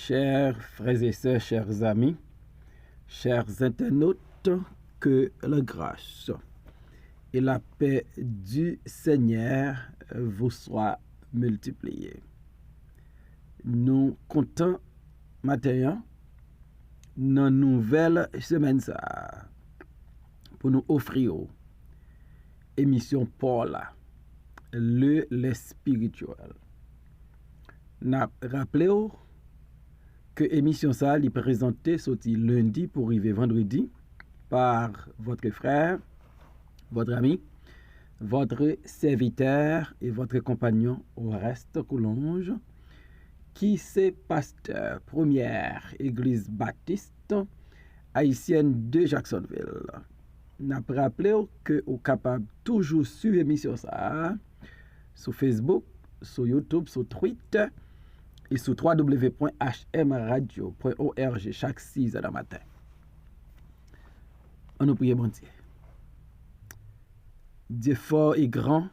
Chers frères et sœurs, chers amis, chers internautes, que la grâce et la paix du Seigneur vous soient multipliées. Nous comptons maintenant dans une nouvelle semaine ça, pour nous offrir émission Paul, le spirituel. Nous rappelons que émission ça est présentée sorti lundi pour arriver vendredi par votre frère, votre ami, votre serviteur et votre compagnon Oreste Coulonge, qui c'est pasteur première église baptiste haïtienne de Jacksonville. N'a rappelé que vous capable toujours suivre l'émission ça sur Facebook, sur YouTube, sur Twitter et sur www.hmradio.org chaque 6 heures du matin. On nous prie, bon Dieu. Dieu fort et grand,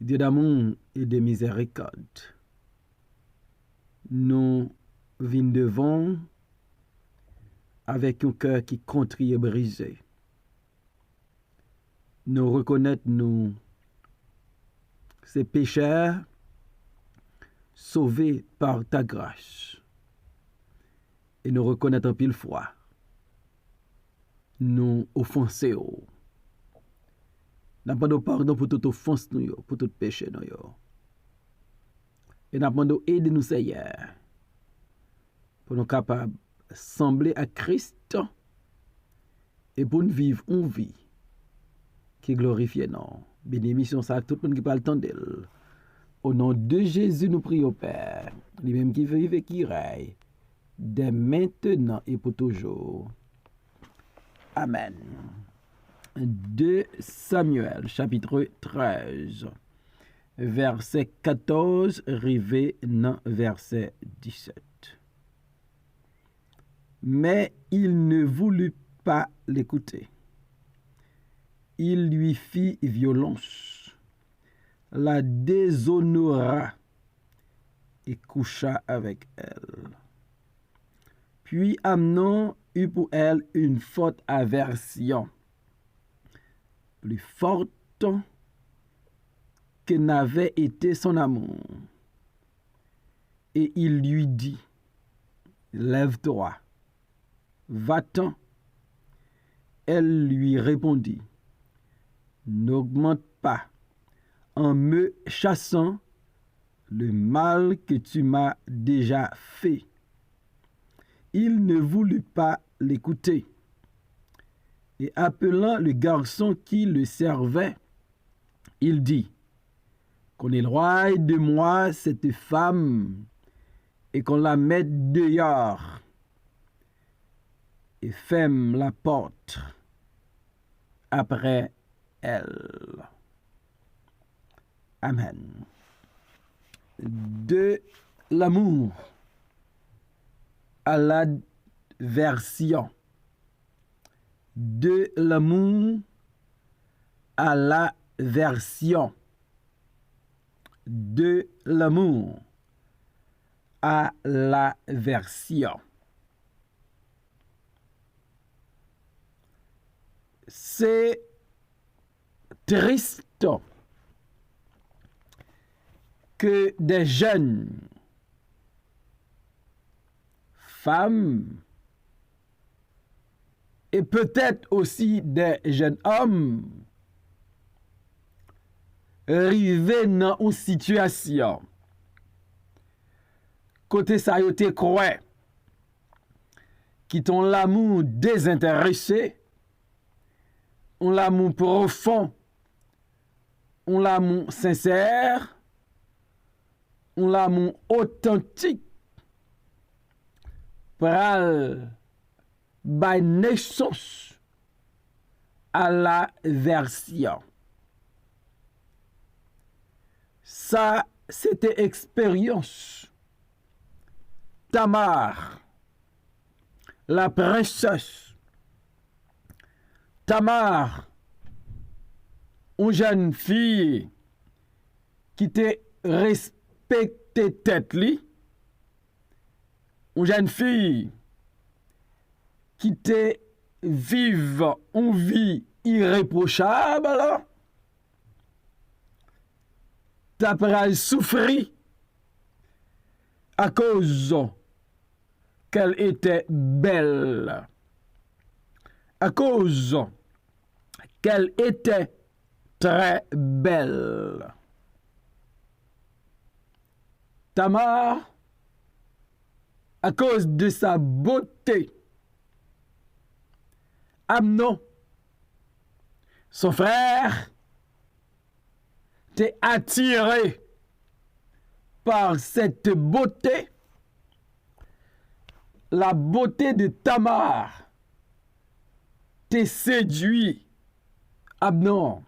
Dieu d'amour et de miséricorde. Nous venons devant avec un cœur qui contrit et brisé. Nous reconnaissons nous ces pécheurs sauvés par ta grâce. Et nous reconnaissons en pile fois nous offenser. Nous demandons pardon pour toute offense, pour tout péché. Et nous demandons aide nous, Seigneur, pour nous capables de sembler à Christ et pour nous vivre une vie qui glorifie non. Bénédiction ça tout le monde qui parle temps d'elle. Au nom de Jésus, nous prions, Père, lui-même qui vive et qui règne, dès maintenant et pour toujours. Amen. 2 Samuel, chapitre 13, verset 14, arrivé dans verset 17. Mais il ne voulut pas l'écouter. Il lui fit violence, la déshonora et coucha avec elle. Puis Amnon eut pour elle une forte aversion, plus forte que n'avait été son amour. Et il lui dit, lève-toi, va-t'en. Elle lui répondit, n'augmente pas en me chassant le mal que tu m'as déjà fait. Il ne voulut pas l'écouter. Et appelant le garçon qui le servait, il dit, qu'on éloigne de moi cette femme et qu'on la mette dehors et ferme la porte après elle. Amen. De l'amour à l'aversion. De l'amour à l'aversion. De l'amour à l'aversion. C'est triste que des jeunes femmes et peut-être aussi des jeunes hommes arrivés dans une situation côté ça y était croit qui ont l'amour désintéressé, ont l'amour profond, ont l'amour sincère, ont l'amour authentique pour by naissance à la version. Ça, c'était expérience. Tamar, la princesse. Tamar, une jeune fille qui te respectait tête li, une jeune fille qui te vive une vie irréprochable, t'as souffrir à cause qu'elle était belle, à cause qu'elle était très belle. Tamar, à cause de sa beauté, Amnon, son frère, t'est attiré par cette beauté, la beauté de Tamar, t'est séduit, Amnon.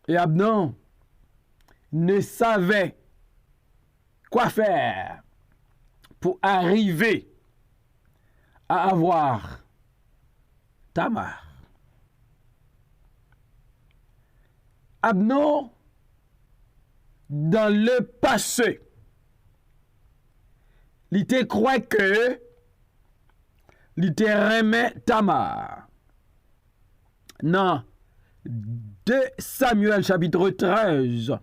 Et Amnon ne savait quoi faire pour arriver à avoir Tamar. Amnon, dans le passé, il te croit que il te remet Tamar. Non. 2 Samuel chapitre 13,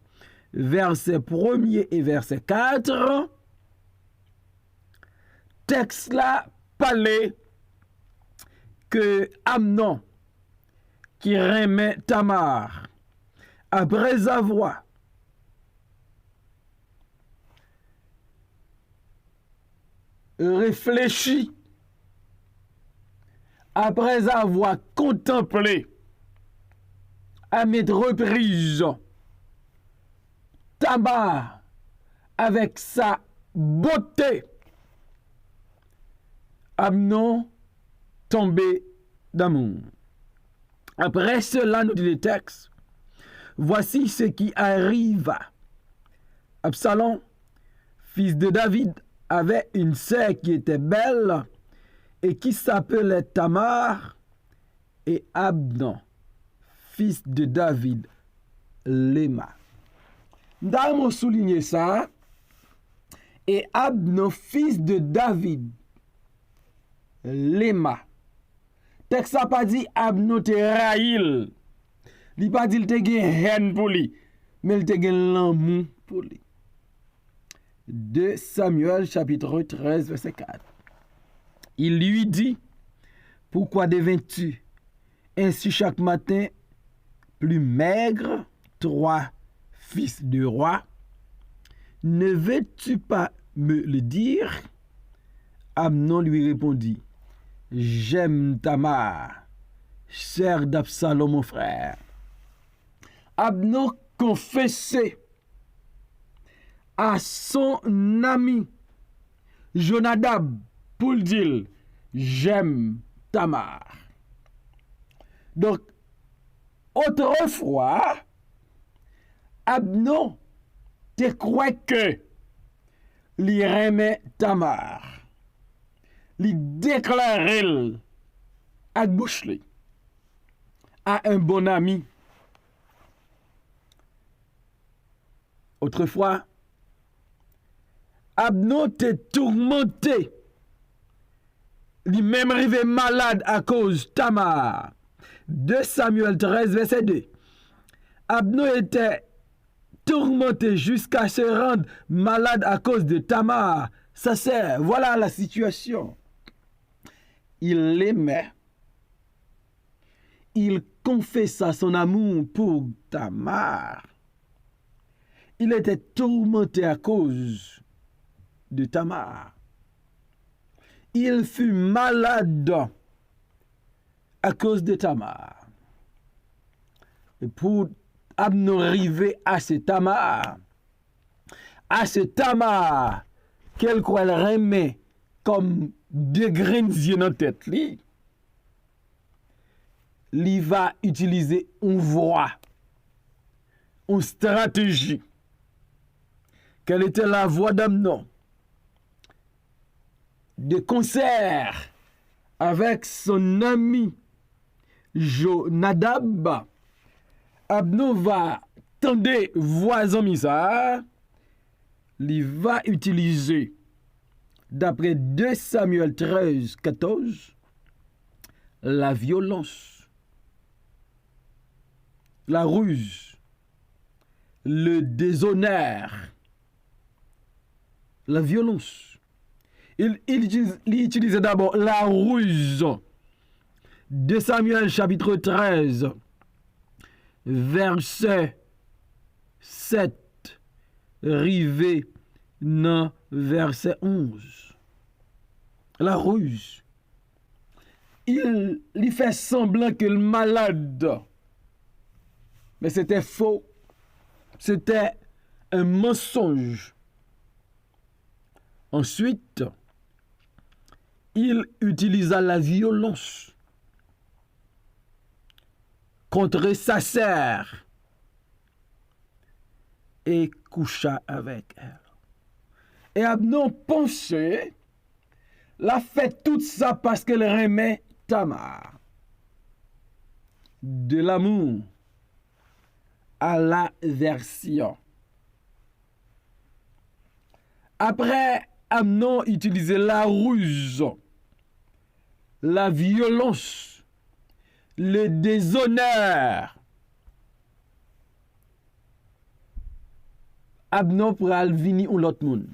verset 1er et verset 4, texte là parlait que Amnon, qui remet Tamar, après avoir réfléchi, après avoir contemplé à mettre reprise Tamar avec sa beauté, Amnon tombé d'amour. Après cela, nous dit le texte, voici ce qui arriva. Absalom, fils de David, avait une sœur qui était belle et qui s'appelait Tamar, et Amnon, fils de David, l'aima. Nous avons souligné ça. Et Amnon, fils de David, l'aima. Texte n'a pas dit Amnon te raïl. Il n'a pas dit qu'il te gen haine pour lui, mais il te gen l'amour pour lui. 2 Samuel chapitre 13 verset 4. Il lui dit, pourquoi devins-tu ainsi chaque matin plus maigre, toi, fils de roi? Ne veux-tu pas me le dire? Amnon lui répondit, j'aime Tamar, sœur d'Absalom mon frère. Amnon confessait à son ami Jonadab pour le dire, j'aime Tamar. Donc, autrefois, Amnon te croit que li remet Tamar. Li déclare à bouche li, à un bon ami. Autrefois, Amnon te tourmenté. Li même arrivé malade à cause Tamar. 2 Samuel 13, verset 2. Amnon était tourmenté jusqu'à se rendre malade à cause de Tamar, sa sœur. Voilà la situation. Il l'aimait. Il confessa son amour pour Tamar. Il était tourmenté à cause de Tamar. Il fut malade à cause de Tamar. Et pour Amnon arriver à ce Tamar qu'elle croit remet comme deux graines yeux dans la tête, il va utiliser une voie, une stratégie. Quelle était la voie d'Amnon? De concert avec son ami Jonadab, Amnon va tendre voisin Misa, il va utiliser d'après 2 Samuel 13, 14, la violence, la ruse, le déshonneur, la violence. Il utilisait d'abord la ruse. 2 Samuel chapitre 13, verset 7, rivé dans verset 11. La ruse. Il fait semblant qu'il est malade. Mais c'était faux. C'était un mensonge. Ensuite, il utilisa la violence contre sa sœur et coucha avec elle. Et Amnon pensait, l'a fait tout ça parce qu'elle aimait Tamar. De l'amour à l'aversion. Après, Amnon utilisait la ruse, la violence, le déshonneur. Amnon pral vini ou l'autre monde.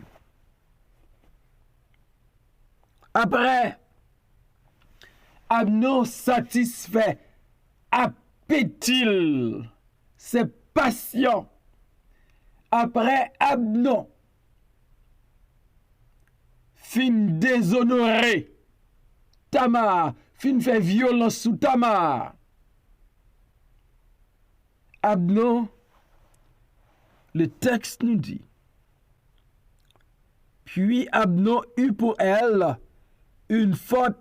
Après, Amnon satisfait appétit, ses passions. Après, Amnon fin déshonoré Tamar, fin fait violence sous Tamar. Amnon, le texte nous dit, puis Amnon eut pour elle une forte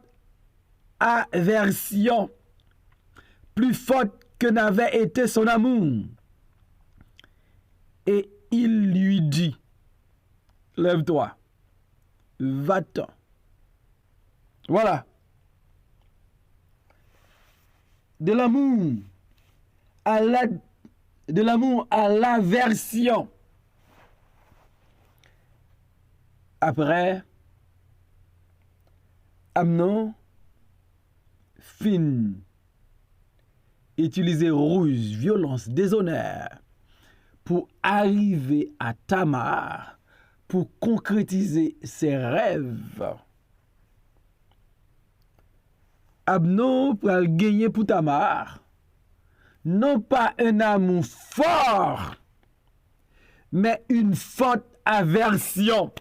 aversion, plus forte que n'avait été son amour. Et il lui dit, lève-toi, va-t'en. Voilà. De l'amour à l'aversion. Après, Amnon fin utiliser ruse, violence, déshonneur pour arriver à Tamar, pour concrétiser ses rêves. Amnon pral gagner pour Tamar, non pas un amour fort, mais une forte aversion.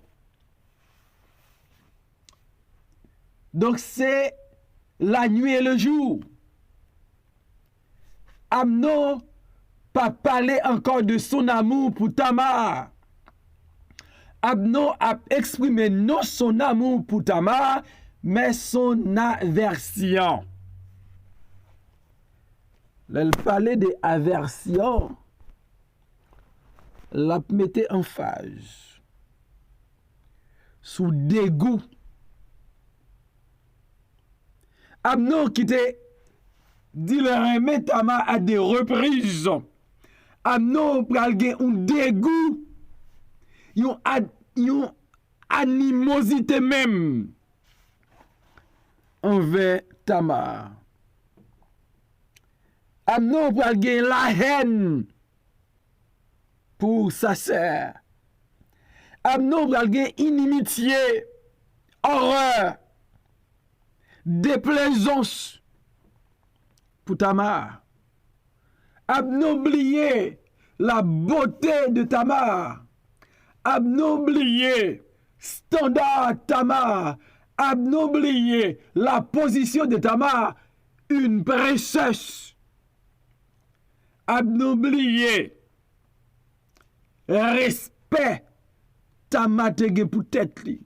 Donc c'est la nuit et le jour. Amnon pas parlé encore de son amour pour Tamar. Amnon a exprimé non son amour pour Tamar, mais son aversion. Elle parlait de aversion, la mettait en phase, sous dégoût. Amnon qui était dit le remet Tamar à des reprises. Amnon pral gen un dégoût, yon animosité même envers Tamar. Amnon pral gen la haine pour sa sœur. Amnon pral gen inimitié, horreur, déplaisance pour Tamar. Amnon oublié la beauté de Tamar. Amnon oublié standard Tamar. Amnon oublié la position de Tamar, une princesse. Amnon oublié respect Tamar te gen pour tête li.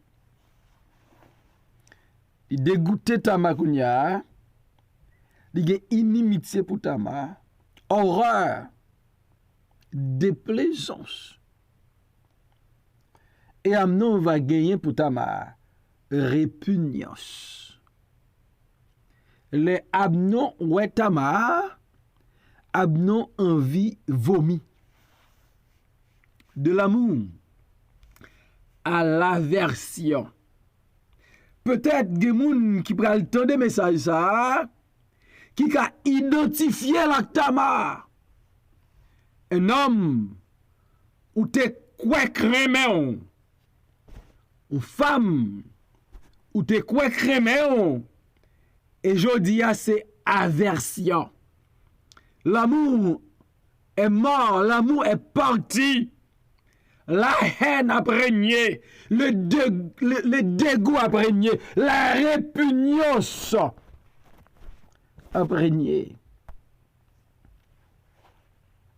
Il dégoûté Tamar kounya. Il gen inimitié pour Tamar, horreur, déplaisance. Et Amnon va gagner pour Tamar répugnance. Les Amnon ouais Tamar, Amnon envie vomit. De l'amour à l'aversion. peut-être des gens qui prennent le temps de message ça, qui a identifié la Tamar. Un homme ou te quoi crémé, une femme ou te quoi crémé, et je dis c'est aversion. L'amour est mort, l'amour est parti. La haine a régné, le dégoût a régné, la répugnance a régné.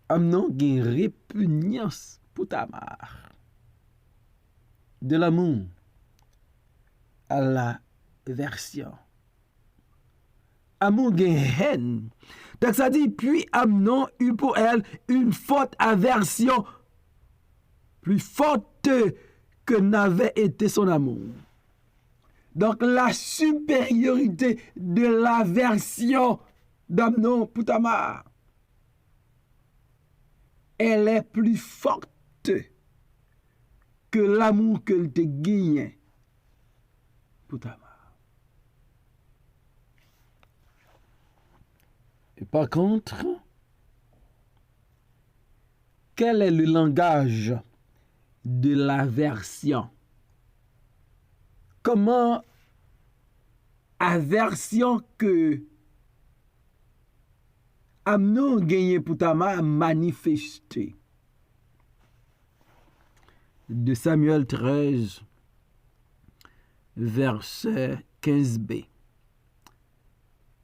Amnon a une répugnance pour Tamar. De l'amour à la version. Amour a une haine. Donc ça dit, puis Amnon eut pour elle une forte aversion, plus forte que n'avait été son amour. Donc la supériorité de l'aversion d'Amnon pour Tamar, elle est plus forte que l'amour qu'elle te gagne pour Tamar. Et par contre, quel est le langage de l'aversion? Comment aversion que Amnon gagné pour Tamar manifesté? De Samuel 13, verset 15b.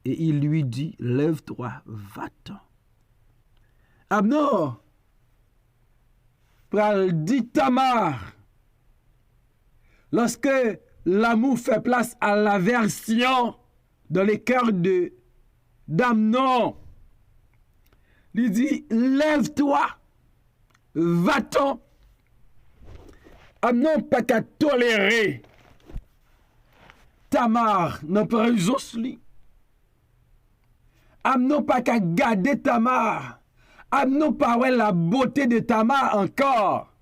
Et il lui dit, lève-toi, va-t'en. Amnon pral dit Tamar, lorsque l'amour fait place à l'aversion dans les cœurs d'Amnon, il dit, lève-toi, va-t'en. Amnon pas qu'à tolérer Tamar dans présence li. Amnon pas qu'à garder Tamar. Amnon pas ouais la beauté de Tamar encore.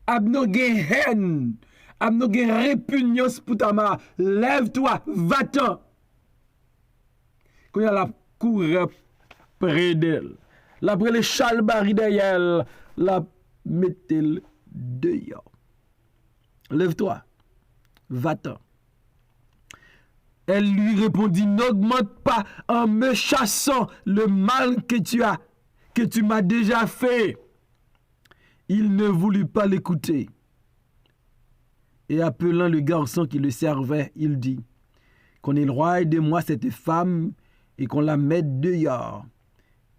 Amnon gen haine. Amnon gen répugnance pour Tamar. Lève-toi, va-t'en. Quand il y a la cour près d'elle, la près le chalbari derrière, la mette-le dehors. Lève-toi, va-t'en. Elle lui répondit, n'augmente pas en me chassant le mal que tu m'as déjà fait. Il ne voulut pas l'écouter. Et appelant le garçon qui le servait, il dit, qu'on éloigne de moi cette femme et qu'on la mette dehors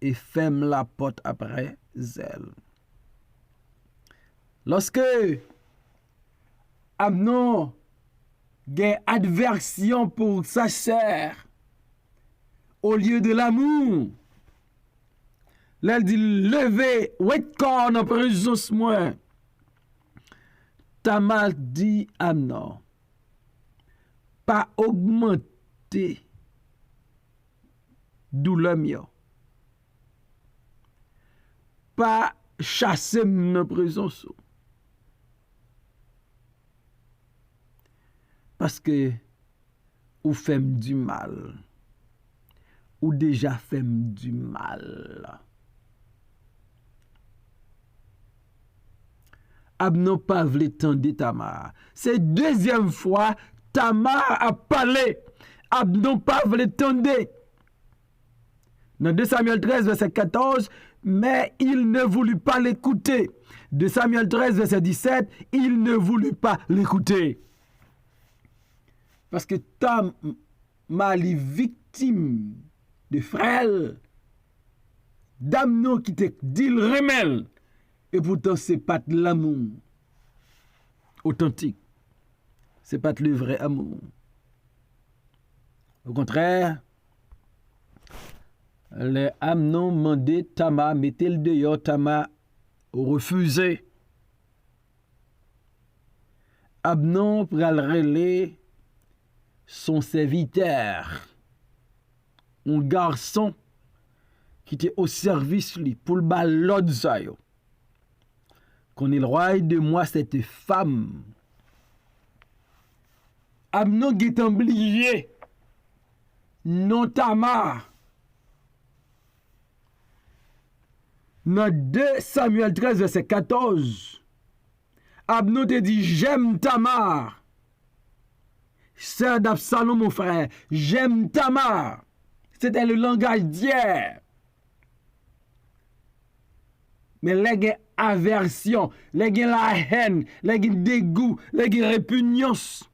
et ferme la porte après elle. Lorsque Amnon gain adversion pour sa sœur au lieu de l'amour, là dit levez ouet corps en présence moi. Tamar dit Amnon, pas augmenter douleur mio, pas chasser en présence. Parce que ou femme du mal, ou déjà femme du mal. Amnon pas vle tande Tamar. C'est deuxième fois Tamar a parlé. Amnon pas vle tande. Dans 2 Samuel 13, verset 14, mais il ne voulut pas l'écouter. 2 Samuel 13, verset 17, il ne voulut pas l'écouter. Parce que Tamar est victime de frère d'Amnon qui te dit le remel. Et pourtant, ce n'est pas de l'amour authentique. Ce n'est pas le vrai amour. Au contraire, les Amnon mandé Tamar, mettez-le dehors, Tamar refusé. Amnon pral relé son serviteur, un garçon qui était au service lui pour le ballot ça yo. Qu'on éloigne de moi cette femme. Amnon qui oublié non Tamar. Dans 2 Samuel 13, verset 14, Amnon te dit, j'aime Tamar. Sœur d'Absalom, mon frère, j'aime Tamar. C'était le langage d'hier. Mais les aversion, les la haine, les dégoût, les répugnance.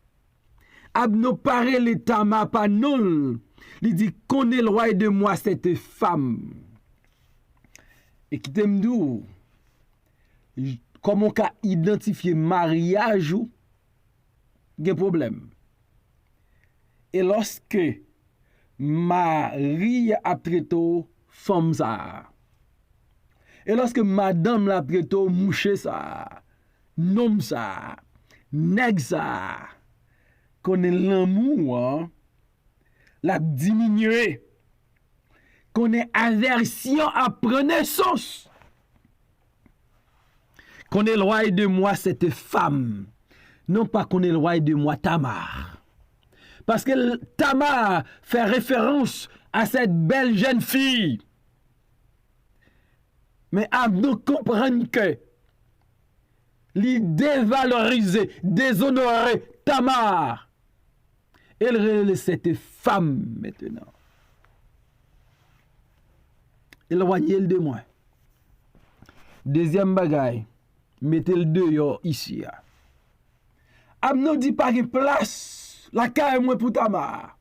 Amnon parle le Tamar pas non. Il dit, qu'on est loin de moi cette femme. Et qui t'aime d'où? Comment on peut identifier mariage ou un problème? Et lorsque Marie a traité femme ça, et lorsque madame l'a traité mouche ça, nom ça, nèg ça, qu'on est l'amour, hein, la diminuer, qu'on est aversion à prendre naissance. Qu'on éloigne de moi cette femme, non pas qu'on éloigne de moi Tamar. Parce que Tamar fait référence à cette belle jeune fille. Mais Amnon comprend que l'idée dévaloriser, déshonorer Tamar. Elle relève cette femme maintenant. Éloignez-le de moi. Deuxième bagaille, mettez-le dehors ici. Amnon dit pas une place, la caille moi pour Tamar.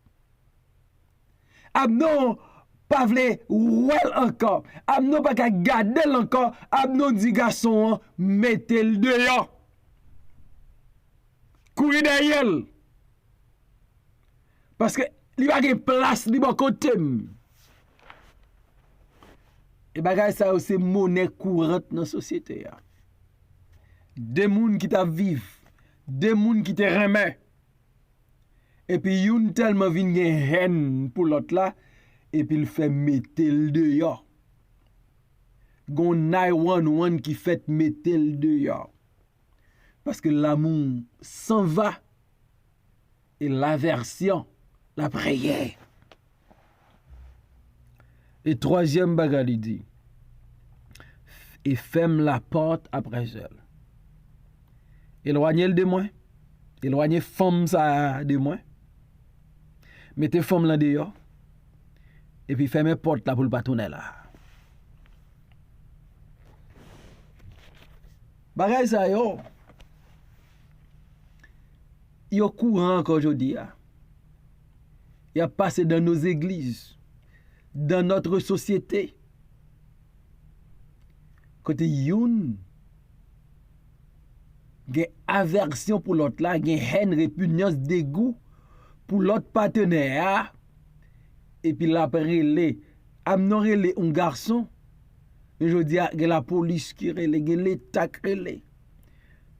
Amnon pas vle ouel encore. Amnon pas qu'à garder encore. Amnon dit garçon, mettez-le dehors. Courir derrière. Parce que il n'y a pas de place, il n'y a pas de côté. Et bagay ça c'est monnaie courante dans la société. Des gens qui t'a vivent, des gens qui te remet. Et puis yon tellement vinn gen haine pour l'autre là, et puis il fait mettre le dehors. Gon 911 qui fait mettre le dehors. Parce que l'amour s'en va et l'aversion, la prière. Et troisième bagage, il dit, et ferme la porte après elle. Éloignez-le de moi. Éloignez femme ça de moi. Mettez femme là dehors. Et puis fermez porte là pour le pas tourner là. Bagay ça yo. Yo courant encore aujourd'hui. Il a passé dans nos églises, dans notre société. Côté youn, gen aversion pour l'autre là, gen haine, répugnance, dégoût pour l'autre partenaire. Et puis la relé, Amnon relé un garçon. Je dis gen la police qui relé, gen l'état qui relé.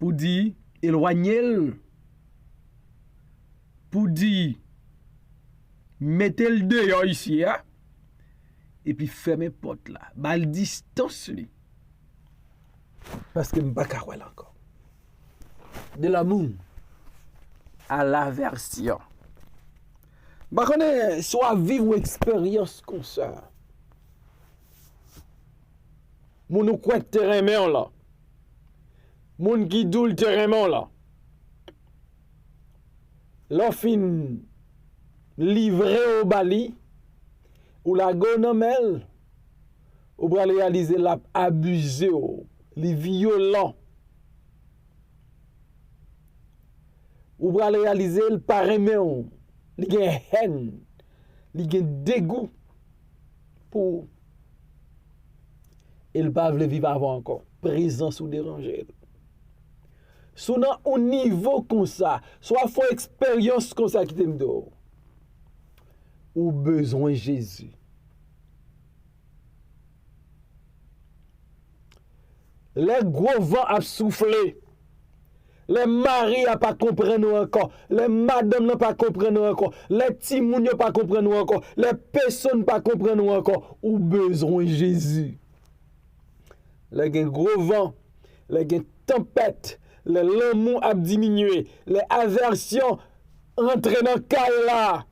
Pour dire éloignez-le. Pour dire mettez-le dehors ici, hein? Et puis fermez porte là. Bal distance li. Parce que m'pa kawel encore. De l'amour à l'aversion. Bah connaît soit vivre une expérience comme ça. Moun nou kwa terrain là. Moun qui doule terrain là. L'offin livré au bali ou la gonomel ou pour réaliser la abusé les violents ou pour réaliser le pareil li gen haine li gen dégoût pour il pas veut vivre avant encore présence ou déranger. Sous un niveau comme ça, soit faut expérience comme ça qui t'aime dehors. Ou besoin Jésus. Les gros vents a soufflé. Les maris a pas comprendre encore. Les madames n'a pas comprendre encore. Les petits moun n'a pas comprendre encore. Les personnes pas comprendre encore. Ou besoin Jésus. Les gros vents, les tempêtes, les l'amour a diminué, les aversions rentre dans le là.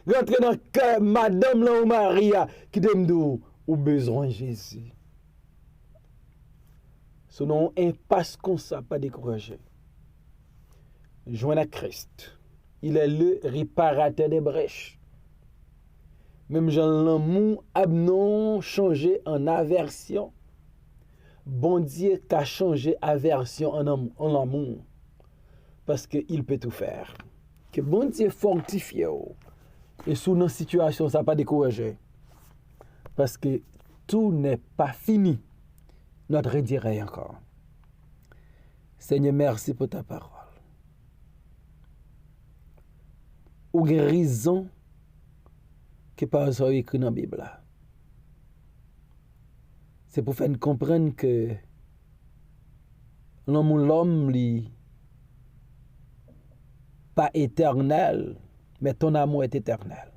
Rentre dans le madame là ou Maria qui te dit ou besoin Jésus. Sinon, impasse comme ça, pas découragé. Joindre à Christ. Il est le réparateur des brèches. Même Jean l'amour a non changé en aversion. Bon Dieu qu'a changé aversion en amour. Parce qu'il peut tout faire. Que bon Dieu fortifie. Et sous nos situations, ça n'a pas découragé. Parce que tout n'est pas fini. Notre redire encore. Seigneur, merci pour ta parole. Ou guérison que par ça écrit dans la Bible. C'est pour faire comprendre que l'homme n'est pas éternel, mais ton amour est éternel.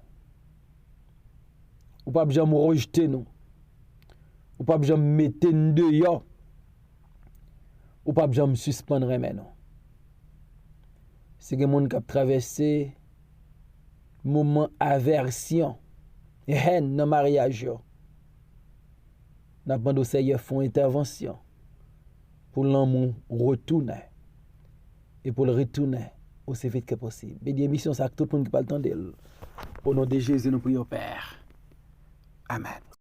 Ou pas jamais rejeter nous. Ou pas jamais mettre nous dehors. Ou pas jamais suspendre nous. C'est que les gens qui ont traversé moment aversion, haine dans le mariage. Nous avons demandé font intervention pour l'amour retourner et pour le retourner aussi vite que possible. Mais l'émission, c'est à tout le monde qui parle de Au nom de Jésus, nous prions Père. Amen.